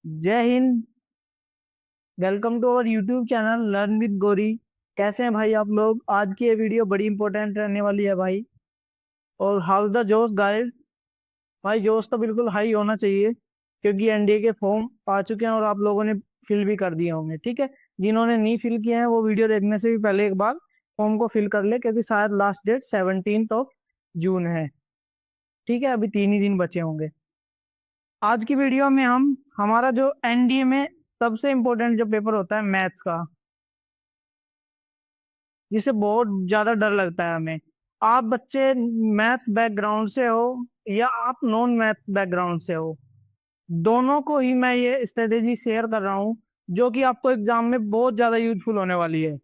जय हिंद। Welcome to our YouTube channel learn with Gori. कैसे हैं भाई आप लोग? आज की ये वीडियो बड़ी इंपॉर्टेंट रहने वाली है भाई। और हाउ द जोश गाइस? भाई जोश तो बिल्कुल हाई होना चाहिए, क्योंकि एनडीए के फॉर्म आ चुके हैं और आप लोगों ने फिल भी कर दिए होंगे। ठीक है, जिन्होंने नहीं फिल किए हैं वो वीडियो देखने से भी पहले एक बार फॉर्म को फिल कर ले, क्योंकि शायद लास्ट डेट 17 जून है। ठीक है, अभी 3 ही दिन बचे होंगे। आज की वीडियो में हम हमारा जो एनडीए में सबसे इम्पोर्टेंट जो पेपर होता है मैथ्स का, जिसे बहुत ज्यादा डर लगता है हमें। आप बच्चे मैथ बैकग्राउंड से हो या आप नॉन मैथ बैकग्राउंड से हो, दोनों को ही मैं ये स्ट्रेटेजी शेयर कर रहा हूँ, जो कि आपको एग्जाम में बहुत ज्यादा यूजफुल होने वाली है।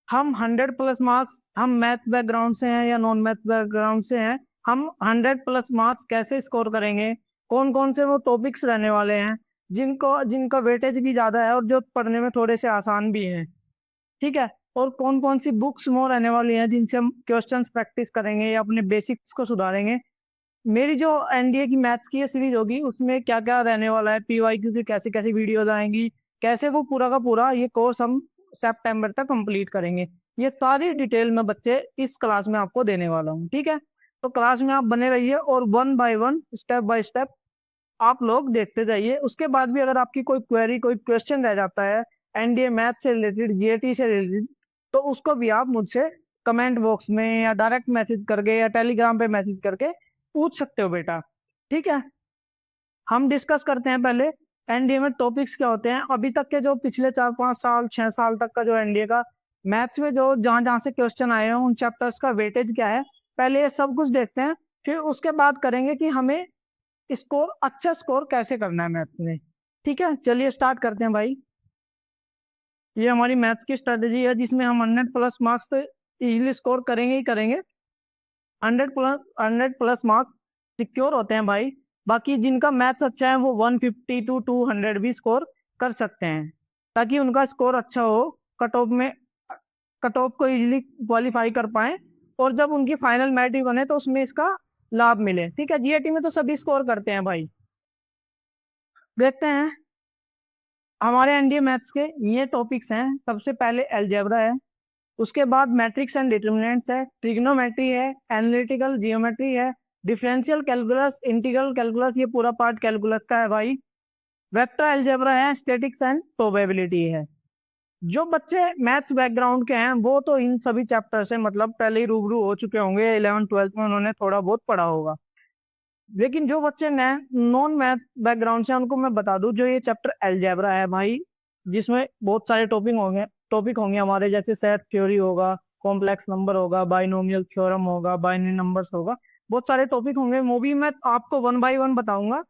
हम 100 प्लस मार्क्स, हम मैथ बैकग्राउंड से हैं या नॉन मैथ बैकग्राउंड से हैं, हम 100 प्लस मार्क्स कैसे स्कोर करेंगे, कौन कौन से वो टॉपिक्स रहने वाले हैं जिनको जिनका वेटेज भी ज्यादा है और जो पढ़ने में थोड़े से आसान भी हैं। ठीक है, और कौन कौन सी बुक्स मोर रहने वाली हैं जिनसे हम क्वेश्चंस प्रैक्टिस करेंगे या अपने बेसिक्स को सुधारेंगे। मेरी जो एनडीए की मैथ्स की ये सीरीज होगी उसमें क्या क्या रहने वाला है, पीवाईक्यू की कैसी कैसी वीडियोज आएंगी, कैसे वो पूरा का पूरा ये कोर्स हम सितंबर तक कंप्लीट करेंगे, ये सारी डिटेल में बच्चे इस क्लास में आपको देने वाला हूँ। ठीक है, तो क्लास में आप बने रहिए और one by one step by step आप लोग देखते जाइए। उसके बाद भी अगर आपकी कोई क्वेरी कोई क्वेश्चन रह जाता है एनडीए मैथ से रिलेटेड, जीएटी से रिलेटेड, तो उसको भी आप मुझसे कमेंट बॉक्स में या डायरेक्ट मैसेज करके या टेलीग्राम पे मैसेज करके पूछ सकते हो बेटा। ठीक है, हम डिस्कस करते हैं पहले एनडीए में टॉपिक्स क्या होते हैं। अभी तक के जो पिछले 4 5 साल 6 साल तक का जो एनडीए का मैथ्स में जो जहां जहां से क्वेश्चन आए हैं उन चैप्टर्स का वेटेज क्या है, पहले ये सब कुछ देखते हैं। फिर उसके बाद करेंगे कि हमें स्कोर, अच्छा स्कोर कैसे करना है मैथ्स में। ठीक है, चलिए स्टार्ट करते हैं भाई। ये हमारी मैथ्स की स्ट्रेटेजी है जिसमें हम 100 प्लस मार्क्स तो इजीली स्कोर करेंगे ही करेंगे। 100 प्लस सिक्योर होते हैं भाई। बाकी जिनका मैथ्स अच्छा है वो 150 to 200 भी स्कोर कर सकते हैं, ताकि उनका स्कोर अच्छा हो, कट ऑफ में कट ऑफ को इजीली क्वालिफाई कर पाए, और जब उनकी फाइनल मैरिट बने तो उसमें इसका लाभ मिले। ठीक है, जीएटी में तो सभी स्कोर करते हैं भाई। देखते हैं हमारे एनडीए मैथ्स के ये टॉपिक्स हैं। सबसे पहले अलजेब्रा है, उसके बाद मैट्रिक्स एंड डिटर्मिनेंट्स है, ट्रिग्नोमेट्री है, एनालिटिकल जियोमेट्री है, डिफरेंशियल कैलकुलस, इंटीग्रल कैलकुलस, ये पूरा पार्ट कैलकुलस का है भाई। वेक्टर अलजेब्रा है, स्टैटिक्स एंड प्रोबेबिलिटी है। जो बच्चे मैथ्स बैकग्राउंड के हैं वो तो इन सभी चैप्टर से मतलब पहले ही रूबरू हो चुके होंगे, 11th 12th में उन्होंने थोड़ा बहुत पढ़ा होगा। लेकिन जो बच्चे नॉन मैथ बैकग्राउंड से हैं, उनको मैं बता दूं, जो ये चैप्टर अलजेब्रा है भाई, जिसमें बहुत सारे टॉपिक होंगे हमारे, जैसे सेट थ्योरी होगा, कॉम्प्लेक्स नंबर होगा, बाइनोमियल थ्योरम होगा, बाइनरी नंबर्स होगा, बहुत सारे टॉपिक होंगे, वो भी मैं आपको वन बाय वन बताऊंगा।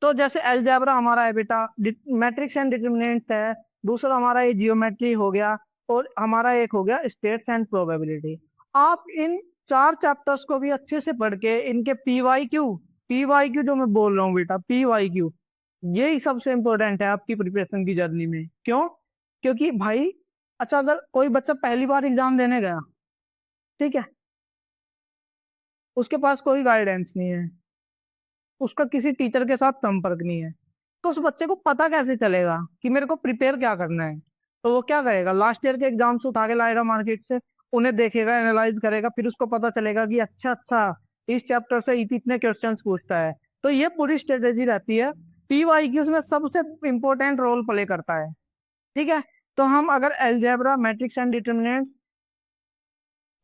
तो जैसे अलजेब्रा हमारा है बेटा, मैट्रिक्स एंड डिटर्मिनेंट है, दूसरा हमारा ये जियोमेट्री हो गया, और हमारा एक हो गया स्टेट्स एंड प्रोबेबिलिटी। आप इन 4 चैप्टर्स को भी अच्छे से पढ़ के इनके पी वाई क्यू जो मैं बोल रहा हूँ बेटा, पी वाई क्यू, यही सबसे इंपॉर्टेंट है आपकी प्रिपरेशन की जर्नी में। क्यों? क्योंकि भाई, अच्छा अगर कोई बच्चा पहली बार एग्जाम देने गया, ठीक है, उसके पास कोई गाइडेंस नहीं है, उसका किसी टीचर के साथ संपर्क नहीं है, तो उस बच्चे को पता कैसे चलेगा कि मेरे को प्रिपेयर क्या करना है? तो वो क्या करेगा, लास्ट ईयर के एग्जाम्स उठा के लाएगा मार्केट से, उन्हें देखेगा, एनालाइज करेगा, फिर उसको पता चलेगा कि अच्छा अच्छा इस चैप्टर से इतने क्वेश्चंस पूछता है। तो ये पूरी स्ट्रेटेजी रहती है, पीवाईक्यूज में सबसे इंपॉर्टेंट रोल प्ले करता है। ठीक है, तो हम अगर अलजेब्रा, मैट्रिक्स एंड डिटर्मिनेंट्स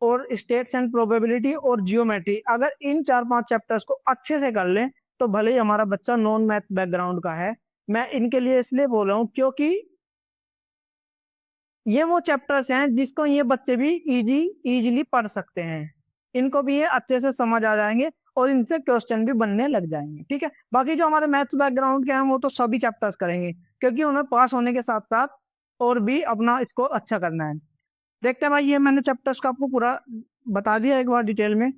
और स्टेट्स एंड प्रोबेबिलिटी और जियोमेट्री, अगर इन 4 5 चैप्टर्स को अच्छे से कर लें, तो भले ही हमारा बच्चा नॉन मैथ बैकग्राउंड का है, मैं इनके लिए इसलिए बोल रहा हूँ क्योंकि ये वो चैप्टर्स हैं जिसको ये बच्चे भी इजीली पढ़ सकते हैं, इनको भी ये अच्छे से समझ आ जाएंगे और इनसे क्वेश्चन भी बनने लग जाएंगे। ठीक है, बाकी जो हमारे मैथ्स बैकग्राउंड के हैं वो तो सभी चैप्टर्स करेंगे, क्योंकि उन्हें पास होने के साथ साथ और भी अपना स्कोर अच्छा करना है। देखते हैं भाई, ये मैंने चैप्टर्स का आपको पूरा बता दिया एक बार डिटेल में।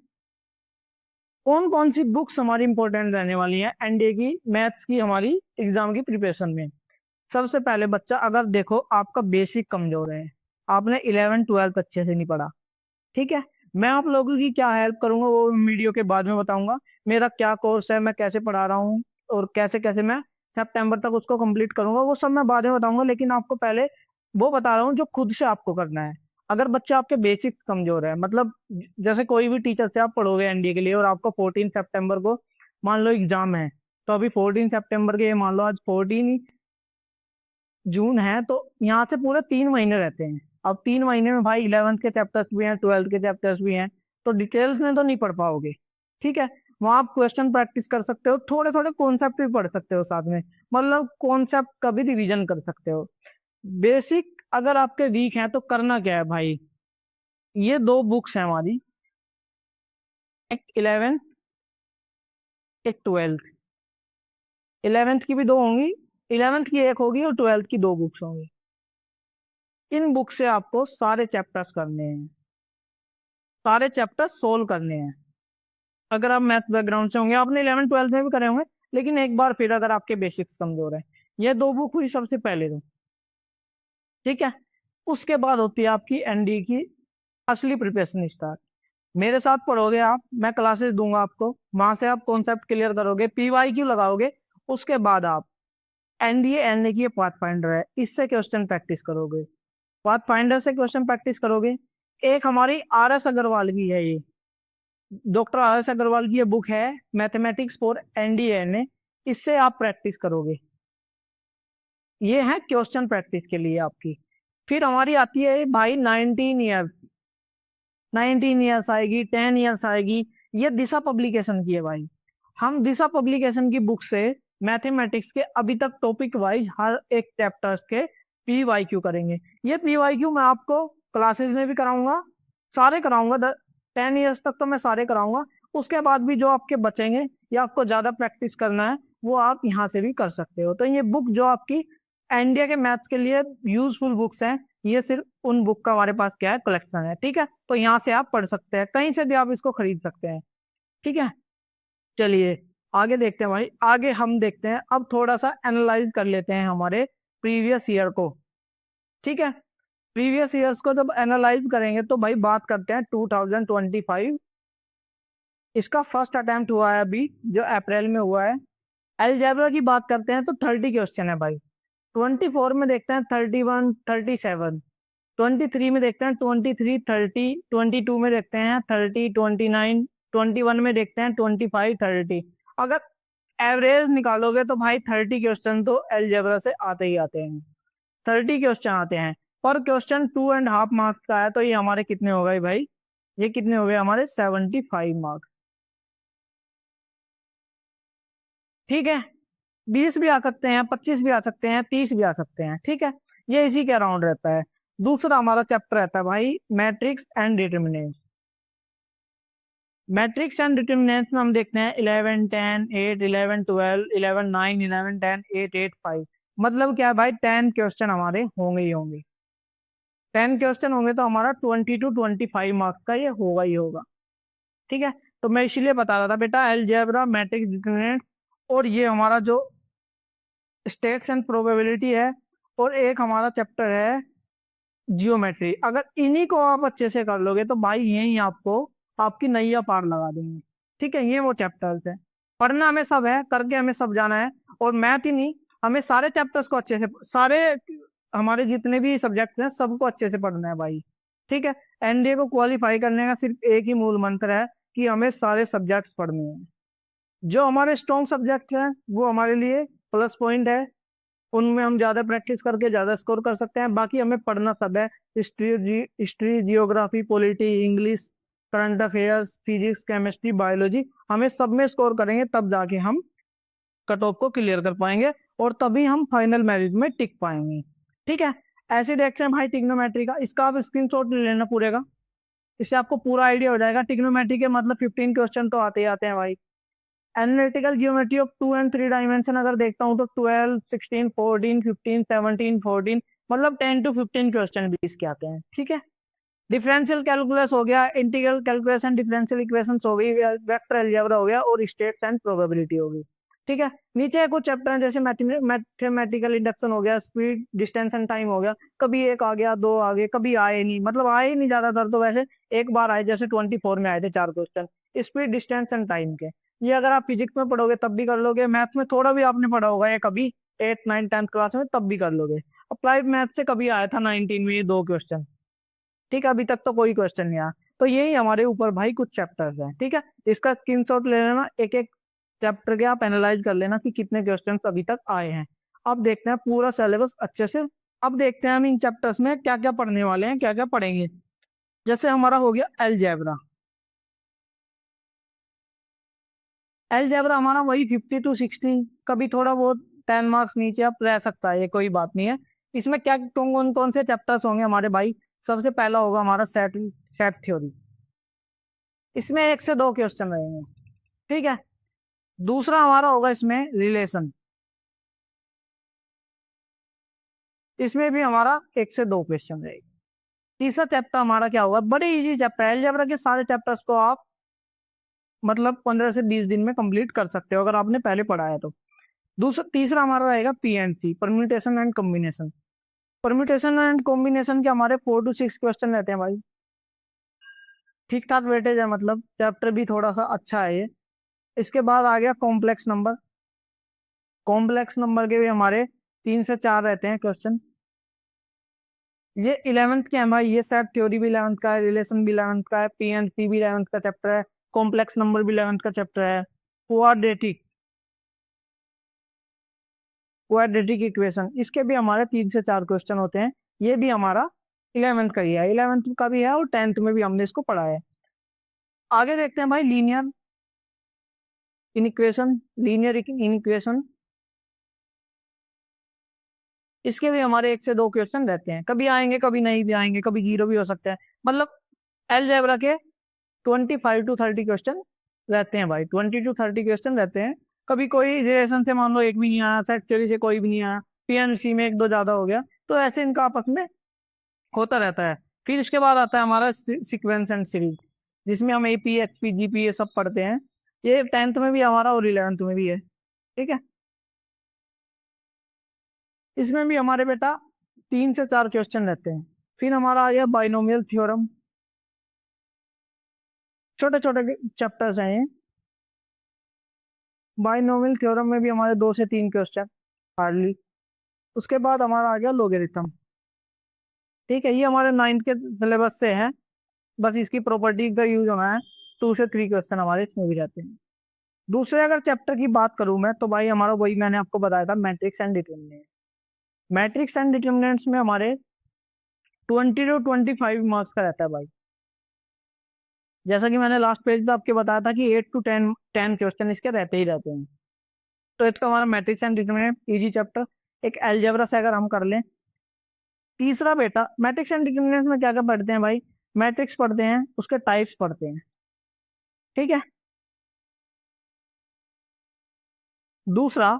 कौन कौन सी बुक्स हमारी इंपॉर्टेंट रहने वाली है एनडीए की मैथ्स की हमारी एग्जाम की प्रिपरेशन में। सबसे पहले बच्चा, अगर देखो आपका बेसिक कमजोर है, आपने 11th 12th अच्छे से नहीं पढ़ा, ठीक है, मैं आप लोगों की क्या हेल्प करूंगा वो वीडियो के बाद में बताऊंगा। मेरा क्या कोर्स है, मैं कैसे पढ़ा रहा हूँ और कैसे कैसे मैं सितंबर तक उसको कंप्लीट करूंगा, वो सब मैं बाद में बताऊंगा, लेकिन आपको पहले वो बता रहा हूँ जो खुद से आपको करना है। अगर बच्चे आपके बेसिक कमजोर है, मतलब जैसे कोई भी टीचर से आप पढ़ोगे एनडीए के लिए और आपको 14 सितंबर को मान लो एग्जाम है, तो अभी 14 सितंबर के, ये मान लो आज 14 जून है, तो यहाँ से पूरे 3 महीने रहते हैं। अब 3 महीने में भाई 11th के चैप्टर्स भी हैं, 12th के चैप्टर्स भी हैं, तो डिटेल्स में तो नहीं पढ़ पाओगे। ठीक है, वहाँ आप क्वेश्चन प्रैक्टिस कर सकते हो, थोड़े थोड़े कॉन्सेप्ट भी पढ़ सकते हो साथ में, मतलब कॉन्सेप्ट का भी रिवीजन कर सकते हो। बेसिक अगर आपके वीक हैं तो करना क्या है भाई, ये दो बुक्स हैं हमारी, एक 11th, एक 12th। 11th की भी दो होंगी, 11th की एक होगी और 12th की दो बुक्स होंगी। इन बुक से आपको सारे चैप्टर्स करने हैं, सारे चैप्टर्स सोल्व करने हैं। अगर आप मैथ बैकग्राउंड से होंगे, आपने 11th 12th में भी करे होंगे, लेकिन एक बार फिर अगर आपके बेसिक्स कमजोर है, ये दो बुक हुई सबसे पहले तो। ठीक है, उसके बाद होती है आपकी एनडी की असली प्रिपरेशन स्टार्ट। मेरे साथ पढ़ोगे आप, मैं क्लासेस दूंगा आपको, वहां से आप कॉन्सेप्ट क्लियर करोगे, पीवाईक्यू लगाओगे, उसके बाद आप एनडीए एनए की पाथ फाइंडर है, इससे क्वेश्चन प्रैक्टिस करोगे, पाथ फाइंडर से क्वेश्चन प्रैक्टिस करोगे। एक हमारी आर एस अग्रवाल की है, ये डॉक्टर आर एस अग्रवाल की ये बुक है, मैथमेटिक्स फॉर एनडीए एनए, इससे आप प्रैक्टिस करोगे। ये है क्वेश्चन प्रैक्टिस के लिए आपकी। फिर हमारी आती है भाई 19 ईयर्स, 19 ईयर्स आएगी, 10 ईयर्स आएगी, ये दिशा पब्लिकेशन की है भाई। हम दिशा पब्लिकेशन की बुक से मैथमेटिक्स के अभी तक टॉपिक वाइज हर एक चैप्टर्स के पी वाई क्यू करेंगे। ये पी वाई क्यू मैं आपको क्लासेस में भी कराऊंगा, सारे कराऊंगा, 10 ईयर्स तक तो मैं सारे कराऊंगा। उसके बाद भी जो आपके बचेंगे या आपको ज्यादा प्रैक्टिस करना है, वो आप यहाँ से भी कर सकते हो। तो ये बुक जो आपकी इंडिया के मैथ्स के लिए यूजफुल बुक्स हैं, ये सिर्फ उन बुक का हमारे पास क्या है, कलेक्शन है। ठीक है, तो यहाँ से आप पढ़ सकते हैं, कहीं से भी आप इसको खरीद सकते हैं। ठीक है, चलिए आगे देखते हैं भाई। आगे हम देखते हैं, अब थोड़ा सा एनालाइज कर लेते हैं हमारे प्रीवियस ईयर को। ठीक है, प्रीवियस ईयर्स को जब एनालाइज करेंगे तो भाई बात करते हैं 2025। इसका फर्स्ट अटेम्प्ट हुआ है अभी, जो अप्रैल में हुआ है। अलजेब्रा की बात करते हैं तो 30 क्वेश्चन है भाई। 24 में देखते हैं 31, 37। 23 में देखते हैं 23, 30। 22 में देखते हैं 30, 29। 21 में देखते हैं 25, 30। अगर एवरेज निकालोगे तो भाई 30 क्वेश्चन तो अलजेब्रा से आते ही आते हैं, 30 क्वेश्चन आते हैं। पर क्वेश्चन 2.5 मार्क्स का है, तो ये हमारे कितने हो गए भाई, ये कितने हो गए हमारे 75 मार्क्स। ठीक है, 20 भी आ सकते हैं, 25 भी आ सकते हैं, 30 भी आ सकते हैं। ठीक है, ये इसी के अराउंड रहता है। दूसरा हमारा चैप्टर रहता है भाई matrix and determinants. Matrix and determinants में हम देखते हैं 11, 10, 8, 11, 12, 11, 9, 11, 10, 8, 8, 5। मतलब क्या है भाई, 10 क्वेश्चन हमारे होंगे ही होंगे। 10 क्वेश्चन होंगे तो हमारा 20 to 25 मार्क्स का ये होगा ही होगा। ठीक है, तो मैं इसीलिए बता रहा था बेटा, अलजेब्रा, मैट्रिक्स, डिटर्मिनेंट्स, और ये हमारा जो स्टेट्स एंड प्रोबेबिलिटी है, और एक हमारा चैप्टर है जियोमेट्री। अगर इन्हीं को आप अच्छे से कर लोगे तो भाई यही आपको आपकी नैया पार लगा देंगे। ठीक है, ये वो चैप्टर्स है, पढ़ना हमें सब है, करके हमें सब जाना है। और मैथ ही नहीं, हमें सारे चैप्टर्स को अच्छे से, सारे हमारे जितने भी सब्जेक्ट हैं सबको अच्छे से पढ़ना है भाई। ठीक है, एनडीए को क्वालिफाई करने का सिर्फ एक ही मूल मंत्र है कि हमें सारे सब्जेक्ट्स पढ़ने हैं। जो हमारे स्ट्रॉन्ग सब्जेक्ट हैं वो हमारे लिए प्लस पॉइंट है, उनमें हम ज्यादा प्रैक्टिस करके ज्यादा स्कोर कर सकते हैं। बाकी हमें पढ़ना सब है, history, geography, polity, English, current affairs, physics, chemistry, biology, हमें सब में स्कोर करेंगे तब जाके हम कट ऑफ को क्लियर कर पाएंगे, और तभी हम फाइनल मेरिट में टिक पाएंगे। ठीक है, ऐसे देखते हैं भाई टिग्नोमेट्री का, इसका आप स्क्रीनशॉट ले लेना पूरे का, इससे आपको पूरा आइडिया हो जाएगा। टिग्नोमेट्री के मतलब 15 क्वेश्चन तो आते ही आते हैं भाई। Analytical geometry of 2 and 3 dimension अगर देखता हूँ तो 12, 16, 14, 15, 17, 14, मतलब 10 to 15 क्वेश्चन भी इसके आते हैं। ठीक है, डिफरेंशियल कैलकुलस हो गया, integral calculus and differential equations हो गई, वेक्टर अलजेब्रा हो गया, और स्टेट्स एंड प्रोबेबिलिटी हो गई। ठीक है, नीचे कुछ चैप्टर हैं जैसे मैथमेटिकल इंडक्शन हो गया, स्पीड, डिस्टेंस एंड टाइम हो गया। कभी एक आ गया, दो आ गए, कभी आए नहीं, मतलब आए ही नहीं ज्यादातर तो, वैसे एक बार आए, जैसे 24 में आए थे 4 question speed, distance and time के। ये अगर आप फिजिक्स में पढ़ोगे तब भी कर लोगे, मैथ्स में थोड़ा भी आपने पढ़ा होगा ये कभी 8, 9, 10th क्लास में, तब भी कर लोगे। अप्लाइड मैथ से कभी आया था 19 में ये 2 क्वेश्चन। ठीक है, अभी तक तो कोई क्वेश्चन नहीं आया। तो यही हमारे ऊपर भाई कुछ चैप्टर्स हैं। ठीक है, इसका स्क्रीनशॉट ले लेना, एक एक चैप्टर के आप एनालाइज कर लेना कि कितने क्वेश्चंस अभी तक आए हैं। अब देखते हैं पूरा सिलेबस अच्छे से। अब देखते हैं हम इन चैप्टर्स में क्या क्या पढ़ने वाले हैं, क्या क्या पढ़ेंगे। जैसे हमारा हो गया अलजेब्रा। अलजेब्रा हमारा वही 50 to 60, कभी थोड़ा बहुत 10 मार्क्स नीचे आप रह सकता है, ये कोई बात नहीं है। इसमें क्या कौन कौन से चैप्टर्स होंगे हमारे भाई? सबसे पहला होगा हमारा सेट सेट थ्योरी। इसमें 1 से 2 क्वेश्चन रहेंगे। ठीक है। दूसरा हमारा होगा इसमें रिलेशन। इसमें भी हमारा 1 से 2 क्वेश्चन रहेगा। तीसरा चैप्टर हमारा क्या होगा? बड़े इजी चैप्टर है, अलजेब्रा के सारे चैप्टर्स को आप मतलब 15 से 20 दिन में कंप्लीट कर सकते हो अगर आपने पहले पढ़ा है तो। दूसरा तीसरा हमारा रहेगा PNC, permutation and combination. Permutation and combination के हमारे 4 to 6 क्वेश्चन रहते हैं भाई। ठीक ठाक वेटेज है, मतलब चैप्टर भी थोड़ा सा अच्छा है ये। इसके बाद आ गया कॉम्प्लेक्स नंबर। कॉम्प्लेक्स नंबर के भी हमारे 3 से 4 रहते हैं क्वेश्चन। ये 11th के हैं भाई, ये सेट थ्योरी भी 11th का है, रिलेशन भी 11th का है, पीएनसी भी 11th का चैप्टर है, कॉम्प्लेक्स नंबर भी 11th का चैप्टर है। क्वाड्रेटिक क्वाड्रेटिक इक्वेशन, इसके भी हमारे 3 से 4 क्वेश्चन होते हैं। ये भी हमारा 11th का ही है, 11th का भी है और 10th में भी हमने इसको पढ़ा है। आगे देखते हैं भाई लीनियर इनइक्वेशन। लीनियर इनइक्वेशन, इसके भी हमारे 1 से 2 क्वेश्चन रहते हैं, कभी आएंगे कभी नहीं भी आएंगे, कभी जीरो भी हो सकता है। मतलब अलजेब्रा के 25 to 30 क्वेश्चन रहते हैं भाई, 20 to 30 क्वेश्चन रहते हैं। कभी कोई रिलेशन से मान लो एक भी नहीं आया, सेट थ्योरी से कोई भी नहीं आया, पीएनसी में 1, 2 ज्यादा हो गया, तो ऐसे इनका आपस में होता रहता है। फिर इसके बाद आता है हमारा सीक्वेंस एंड सीरीज, जिसमें हम एपी एक्सपी जीपी ये सब पढ़ते हैं। ये 10th में भी हमारा और 11th में भी है। ठीक है। इसमें भी हमारे बेटा 3 से 4 क्वेश्चन रहते हैं। फिर हमारा आ गया बाइनोमियल थ्योरम। छोटे छोटे चैप्टर्स हैं ये। बाइनोमियल थ्योरम में भी हमारे 2 से 3 क्वेश्चन हार्डली। उसके बाद हमारा आ गया लोगेरिथम। ठीक है, ये हमारे 9th के सिलेबस से है, बस इसकी प्रॉपर्टी का यूज होना है। 2 से 3 क्वेश्चन हमारे इसमें भी रहते हैं। दूसरे अगर चैप्टर की बात करूं मैं, तो भाई हमारा वही मैंने आपको बताया था, matrix and determinant. Matrix and determinants में हमारे 20 to 25 मार्क्स का रहता है भाई। जैसा कि मैंने लास्ट पेज पे आपके बताया था कि 8 to 10 क्वेश्चन इसके रहते ही रहते हैं। तो इसका हमारा matrix and determinant easy chapter. एक अलजेब्रा से अगर हम कर लें। तीसरा बेटा मैट्रिक्स एंड डिटर्मिनेंट में क्या क्या पढ़ते हैं भाई? मैट्रिक्स पढ़ते हैं, उसके टाइप्स पढ़ते हैं। ठीक है। दूसरा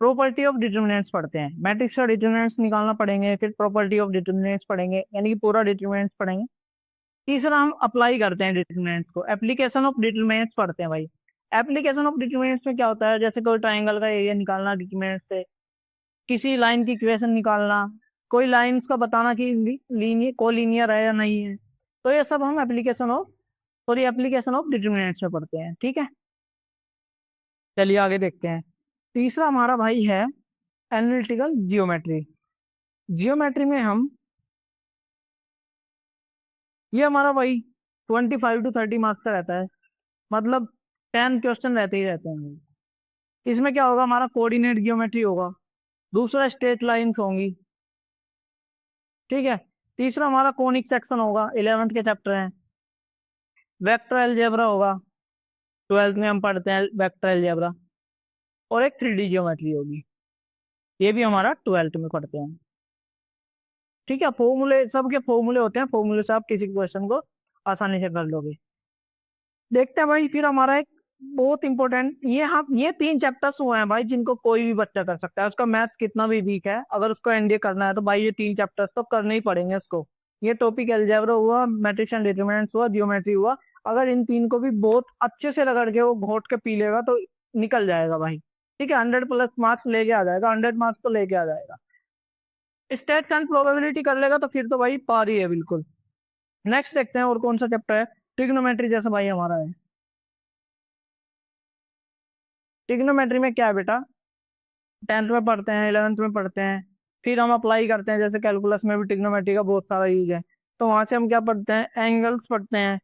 प्रॉपर्टी ऑफ डिटर्मिनेंट्स पढ़ते हैं, मैट्रिक्स का डिटर्मिनेंट्स निकालना पड़ेंगे, फिर प्रॉपर्टी ऑफ डिटर्मिनेंट्स पढ़ेंगे, यानी कि पूरा डिटर्मिनेंट्स पढ़ेंगे। तीसरा हम अप्लाई करते हैं डिटर्मिनेंट्स को, एप्लीकेशन ऑफ डिटर्मिनेंट्स पढ़ते हैं भाई। एप्लीकेशन ऑफ डिटर्मिनेंट्स में क्या होता है? जैसे कोई ट्राइंगल का एरिया निकालना डिटर्मिनेंट से, किसी लाइन की इक्वेशन निकालना, कोई लाइंस का बताना कि लीनियर कोलिनियर है या नहीं है। तो ये सब हम एप्लीकेशन ऑफ डिटर्मिनेंट्स में पढ़ते हैं। ठीक है। चलिए आगे देखते हैं। तीसरा हमारा भाई है एनालिटिकल जियोमेट्री। जियोमेट्री में हम, ये हमारा भाई 25 to 30 मार्क्स का रहता है, मतलब 10 क्वेश्चन रहते ही रहते हैं। इसमें क्या होगा? हमारा कोऑर्डिनेट जियोमेट्री होगा, दूसरा स्ट्रेट लाइंस होंगी। ठीक है। तीसरा हमारा कोनिक सेक्शन होगा, 11th के चैप्टर हैं। वेक्टर अलजेब्रा होगा, 12th में हम पढ़ते हैं वेक्टर अलजेब्रा। और एक 3D जियोमेट्री होगी, ये भी हमारा 12th में पढ़ते हैं। ठीक है। फॉर्मूले, सबके फॉर्मूले होते हैं, फॉर्मूले से आप किसी क्वेश्चन को आसानी से कर लोगे। देखते हैं भाई फिर हमारा एक बहुत इंपॉर्टेंट, ये हाँ ये 3 चैप्टर्स हुए हैं भाई जिनको कोई भी बच्चा कर सकता है, उसका मैथ्स कितना भी वीक है, अगर उसको एनडीए करना है तो भाई ये 3 चैप्टर्स तो करने ही पड़ेंगे उसको। ये टॉपिक अलजेब्रा हुआ, मैट्रिक्स एंड डिटरमिनेंट्स हुआ, जियोमेट्री हुआ। अगर इन 3 को भी बहुत अच्छे से रगड़ के वो घोट के पी लेगा तो निकल जाएगा भाई। ठीक है, 100+ मार्क्स लेके आ जाएगा, 100 मार्क्स तो लेके आ जाएगा। स्टेट्स एंड प्रोबेबिलिटी कर लेगा तो फिर तो भाई पार ही है बिल्कुल। नेक्स्ट देखते हैं और कौन सा चैप्टर है। ट्रिग्नोमेट्री जैसा भाई हमारा है। ट्रिग्नोमेट्री में क्या है बेटा, 10th में पढ़ते हैं, 11th में पढ़ते हैं, फिर हम अप्लाई करते हैं, जैसे कैलकुलस में भी ट्रिग्नोमेट्री का बहुत सारा यूज है। तो वहां से हम क्या पढ़ते हैं, एंगल्स पढ़ते हैं,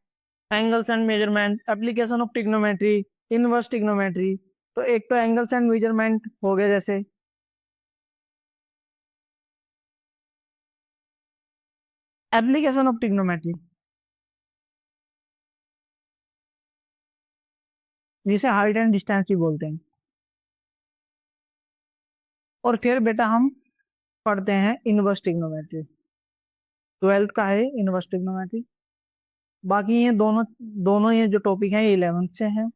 angles and measurement, application of trigonometry, inverse trigonometry. तो एक तो एंगल्स एंड मेजरमेंट हो गए, जैसे एप्लीकेशन ऑफ ट्रिग्नोमेट्री, जिसे हाइट एंड डिस्टेंस भी बोलते हैं। और फिर बेटा हम पढ़ते हैं इनवर्स ट्रिग्नोमेट्री, 12th का है इनवर्स ट्रिग्नोमेट्री। बाकी ये दोनों दोनों ये जो टॉपिक है ये 11th से हैं,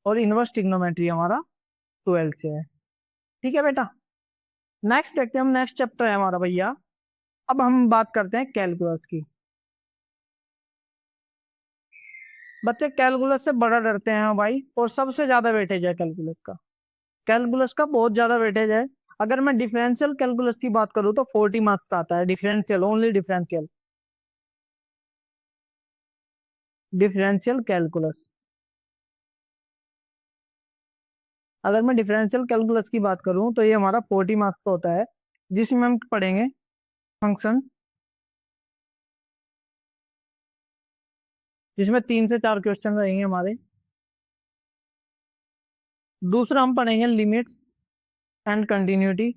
और इनवर्स ट्रिग्नोमेट्री हमारा 12th से है। ठीक है बेटा, नेक्स्ट देखते हैं हम, नेक्स्ट चैप्टर है हमारा भैया। अब हम बात करते हैं कैलकुलस की। बच्चे कैलकुलस से बड़ा डरते हैं भाई, और सबसे ज्यादा वेटेज है कैलकुलस का, कैलकुलस का बहुत ज्यादा वेटेज है। अगर मैं डिफरेंशियल कैलकुलस की बात करूँ तो 40 मार्क्स का आता है, differential, only differential, differential calculus. अगर मैं डिफरेंशियल कैलकुलस की बात करूँ तो ये हमारा 40 मार्क्स का होता है, जिसमें हम पढ़ेंगे फंक्शन, जिसमें 3 से 4 क्वेश्चन रहेंगे हमारे। दूसरा हम पढ़ेंगे लिमिट्स एंड कंटिन्यूटी,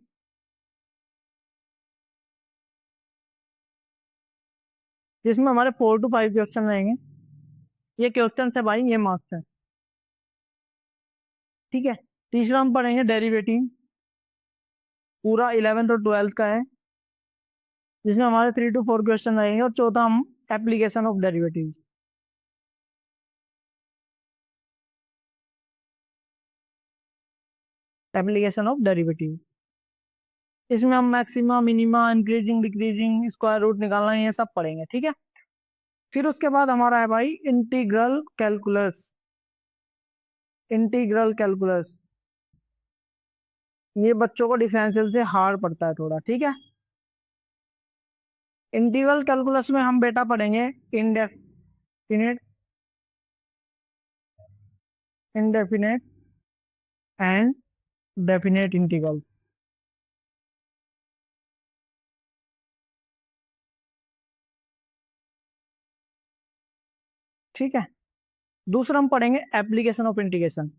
जिसमें हमारे 4 to 5 क्वेश्चन रहेंगे। ये क्वेश्चन है भाई, ये मार्क्स है। ठीक है, तीसरा हम पढ़ेंगे डेरिवेटिव, पूरा 11th और 12th का है, जिसमें हमारे 3 to 4 क्वेश्चन रहेंगे। और चौथा हम application of derivative, application of derivative, इसमें हम maxima, minima, increasing, decreasing, square root निकालना, ये सब पढ़ेंगे। ठीक है, फिर उसके बाद हमारा है भाई इंटीग्रल कैलकुलस, इंटीग्रल कैलकुलस, ये बच्चों को डिफरेंशियल से हार्ड पड़ता है थोड़ा। ठीक है, इंटीग्रल कैलकुलस में हम बेटा पढ़ेंगे indefinite, indefinite and definite integral. ठीक है, दूसरा हम पढ़ेंगे एप्लीकेशन ऑफ इंटीग्रेशन।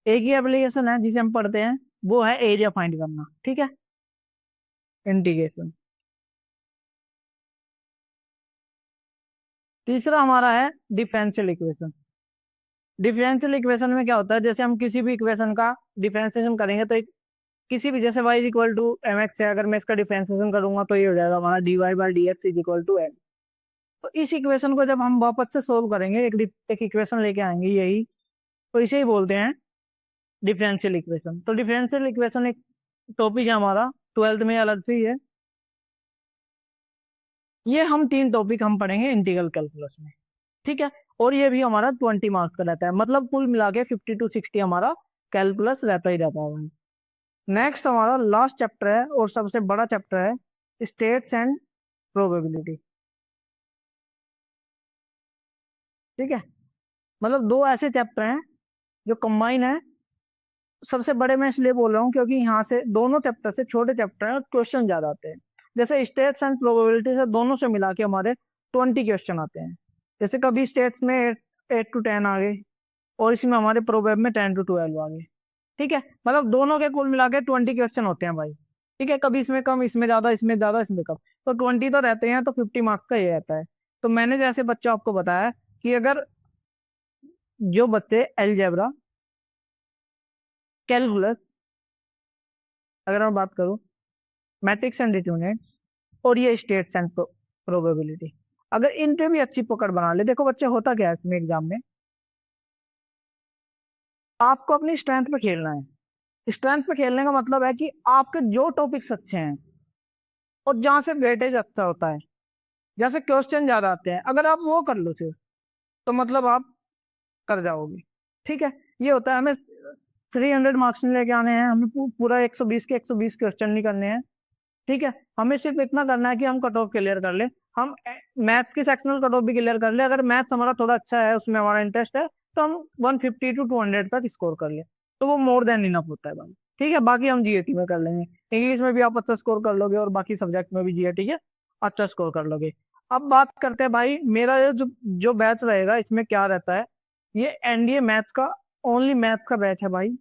एक ही एप्लीकेशन है जिसे हम पढ़ते हैं, वो है एरिया फाइंड करना। ठीक है, इंटीग्रेशन। तीसरा हमारा है डिफरेंशियल इक्वेशन। डिफरेंशियल इक्वेशन में क्या होता है, जैसे हम किसी भी इक्वेशन का डिफरेंशिएशन करेंगे तो किसी भी, जैसे y equal to M X है, अगर मैं इसका डिफरेंशिएशन करूंगा तो ये हो जाएगा हमारा dy by D X is equal to M. तो इस इक्वेशन को जब हम वापस से सोल्व करेंगे, एक इक्वेशन लेके आएंगे यही, तो इसे ही बोलते हैं डिफरेंशियल इक्वेशन। तो डिफरेंशियल इक्वेशन एक टॉपिक है हमारा, 12th में अलग से ही है। ये हम 3 टॉपिक हम पढ़ेंगे इंटीग्रल कैलकुलस में। ठीक है, और ये भी हमारा 20 मार्क्स का रहता है, मतलब कुल मिला के 50 to 60 हमारा कैलकुलस रहता ही रहता है। नेक्स्ट हमारा लास्ट चैप्टर है और सबसे बड़ा चैप्टर है, स्टेट्स एंड प्रोबेबिलिटी। ठीक है, मतलब दो ऐसे चैप्टर हैं जो कंबाइन है। सबसे बड़े मैं इसलिए बोल रहा हूँ क्योंकि यहाँ से दोनों चैप्टर से छोटे चैप्टर हैं और क्वेश्चन ज्यादा आते हैं। जैसे स्टेट्स एंड प्रोबेबिलिटी से दोनों से मिला के हमारे 20 क्वेश्चन आते हैं। जैसे कभी स्टेट्स में 8 to 10 आ गए, और इसमें हमारे प्रोबेब में 10 to 12 आ गए। ठीक है, मतलब दोनों के कुल मिला के 20 क्वेश्चन होते हैं भाई। ठीक है, कभी इसमें कम, इसमें ज्यादा, इसमें ज्यादा, इसमें कम, तो 20 तो रहते हैं, तो 50 मार्क्स का ये रहता है। तो मैंने जैसे बच्चों आपको बताया कि अगर जो बच्चे एलजेब्रा, कैलकुलस, अगर मैं बात करूं मैट्रिक्स एंड डिटरमिनेंट, और ये स्टेट्स एंड प्रोबेबिलिटी, अगर इन पे भी अच्छी पकड़ बना ले, देखो बच्चे होता क्या है इसमें एग्जाम में, आपको अपनी स्ट्रेंथ पे खेलना है। स्ट्रेंथ पे खेलने का मतलब है कि आपके जो टॉपिक्स अच्छे हैं और जहां से वेटेज अच्छा होता है, जैसे क्वेश्चन ज्यादा आते हैं, अगर आप वो कर लो फिर, तो मतलब आप कर जाओगे। ठीक है, ये होता है, हमें 300 मार्क्स नहीं लेके आने हैं, हमें पूरा 120 के 120 क्वेश्चन नहीं करने हैं। ठीक है, हमें सिर्फ इतना करना है कि हम कट ऑफ क्लियर कर ले, हम मैथ की सेक्शनल कट ऑफ भी क्लियर कर ले। अगर मैथ हमारा थोड़ा अच्छा है, उसमें हमारा इंटरेस्ट है, तो हम 150 to 200 तक स्कोर कर ले तो वो मोर देन इनफ होता है भाई। ठीक है, बाकी हम जीएटी में कर लेंगे। इंग्लिश में भी आप अच्छा स्कोर कर लोगे और बाकी सब्जेक्ट में भी जीएटी है अच्छा स्कोर कर लोगे। अब बात करते हैं भाई, मेरा ये जो जो बैच रहेगा इसमें क्या रहता है, ये एनडीए मैथ्स का, ओनली मैथ्स का बैच है भाई,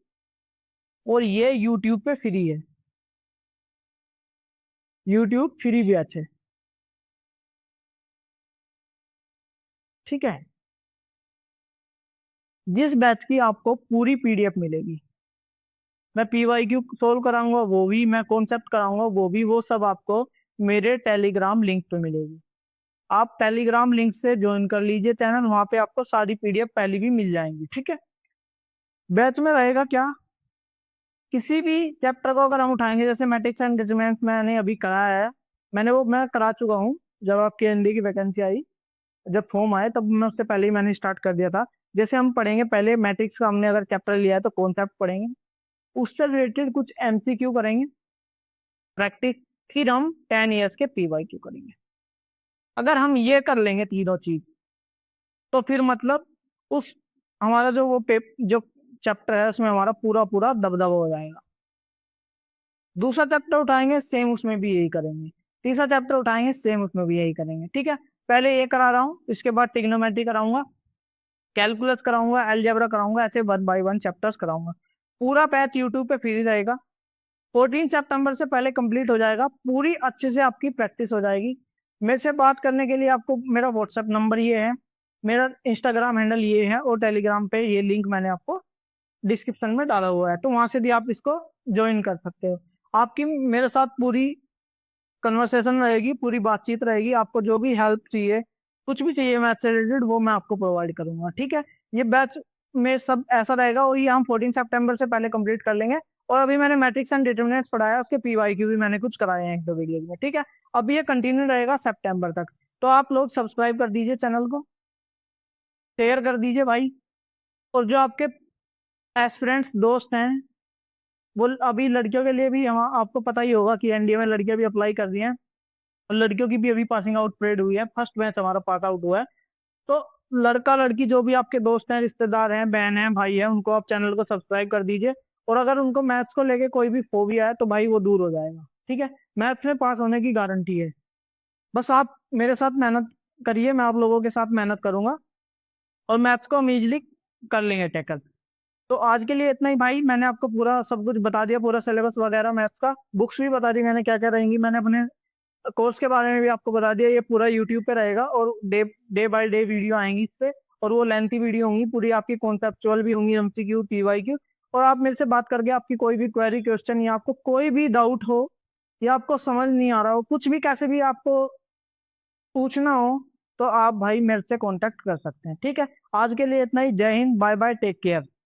और ये यूट्यूब पे फ्री है, यूट्यूब फ्री बैच है। ठीक है, जिस बैच की आपको पूरी पीडीएफ मिलेगी, मैं पीवाईक्यू सोल्व कराऊंगा वो भी, मैं कॉन्सेप्ट कराऊंगा वो भी, वो सब आपको मेरे टेलीग्राम लिंक पे मिलेगी। आप टेलीग्राम लिंक से ज्वाइन कर लीजिए चैनल, वहां पे आपको सारी पीडीएफ पहले भी मिल जाएंगी। ठीक है, बैच में रहेगा क्या, किसी भी चैप्टर को अगर हम उठाएंगे, जैसे मैट्रिक्स एंड डिटरमिनेंट्स मैंने अभी कराया है, मैं करा चुका हूँ। जब आपके एनडी की वैकेंसी आई, जब फॉर्म आए तब मैं उससे पहले ही मैंने स्टार्ट कर दिया था। जैसे हम पढ़ेंगे पहले मैट्रिक्स का, हमने अगर चैप्टर लिया है तो कॉन्सेप्ट पढ़ेंगे, उससे रिलेटेड कुछ एमसीक्यू करेंगे, प्रैक्टिस, फिर हम 10 ईयर्स के पीवाईक्यू करेंगे। अगर हम ये कर लेंगे तीनों चीज, तो फिर मतलब उस हमारा जो जो चैप्टर है उसमें हमारा पूरा पूरा दबदबा हो जाएगा। दूसरा चैप्टर उठाएंगे सेम उसमें भी यही करेंगे, तीसरा चैप्टर उठाएंगे सेम उसमें भी यही करेंगे। ठीक है, पहले ये करा रहा हूँ, इसके बाद ट्रिग्नोमेट्री कराऊंगा, कैलकुलस कराऊंगा, अलजेब्रा कराऊंगा, ऐसे 1 by 1 चैप्टर्स कराऊंगा। पूरा बैच यूट्यूब पे फ्री रहेगा, 14 सितंबर से पहले कंप्लीट हो जाएगा, पूरी अच्छे से आपकी प्रैक्टिस हो जाएगी। मेरे से बात करने के लिए आपको मेरा व्हाट्सएप नंबर ये है, मेरा इंस्टाग्राम हैंडल ये है, और टेलीग्राम पे ये लिंक मैंने आपको डिस्क्रिप्शन में डाला हुआ है, तो वहां से भी आप इसको ज्वाइन कर सकते हो। आपकी मेरे साथ पूरी कन्वर्सेशन रहेगी, पूरी बातचीत रहेगी, आपको जो भी हेल्प चाहिए, कुछ भी चाहिए मैथ से रिलेटेड, वो मैं आपको प्रोवाइड करूंगा। ठीक है, ये बैच में सब ऐसा रहेगा, और ये हम 14 सितंबर से पहले कंप्लीट कर लेंगे। और अभी मैंने मैट्रिक्स एंड डिटरमिनेंट्स पढ़ाया, उसके पीवाईक्यू भी मैंने कुछ कराए हैं 1-2 वीडियो में। ठीक है, अभी ये कंटिन्यू रहेगा सितंबर तक, तो आप लोग सब्सक्राइब कर दीजिए चैनल को, शेयर कर दीजिए भाई, और जो आपके एस्पिरेंट्स दोस्त हैं, वो अभी लड़कियों के लिए भी, हम आपको पता ही होगा कि एनडीए में लड़कियां भी अप्लाई कर रही हैं, और लड़कियों की भी अभी पासिंग आउट परेड हुई है, फर्स्ट बैच हमारा पास आउट हुआ है। तो लड़का लड़की जो भी आपके दोस्त हैं, रिश्तेदार हैं, बहन हैं, भाई हैं, उनको आप चैनल को सब्सक्राइब कर दीजिए। और अगर उनको मैथ्स को लेके कोई भी फोबिया है तो भाई वो दूर हो जाएगा। ठीक है, मैथ्स में पास होने की गारंटी है, बस आप मेरे साथ मेहनत करिए, मैं आप लोगों के साथ मेहनत करूंगा, और मैथ्स को हम इजिली कर लेंगे टैकल। तो आज के लिए इतना ही भाई, मैंने आपको पूरा सब कुछ बता दिया, पूरा सिलेबस वगैरह मैथ्स का, बुक्स भी बता दी मैंने क्या क्या रहेंगी, मैंने अपने कोर्स के बारे में भी आपको बता दिया। ये पूरा यूट्यूब पे रहेगा, और day day by day video आएंगी इस पे, और वो लेंथी वीडियो होंगी, पूरी आपकी कॉन्सेप्चुअल भी होंगी, एमसीक्यू, पीवाईक्यू। और आप मेरे से बात करके आपकी कोई भी क्वेरी, क्वेश्चन, या आपको कोई भी डाउट हो, या आपको समझ नहीं आ रहा हो, कुछ भी कैसे भी आपको पूछना हो, तो आप भाई मेरे से कांटेक्ट कर सकते हैं। ठीक है, आज के लिए इतना ही। जय हिंद, बाय बाय, टेक केयर।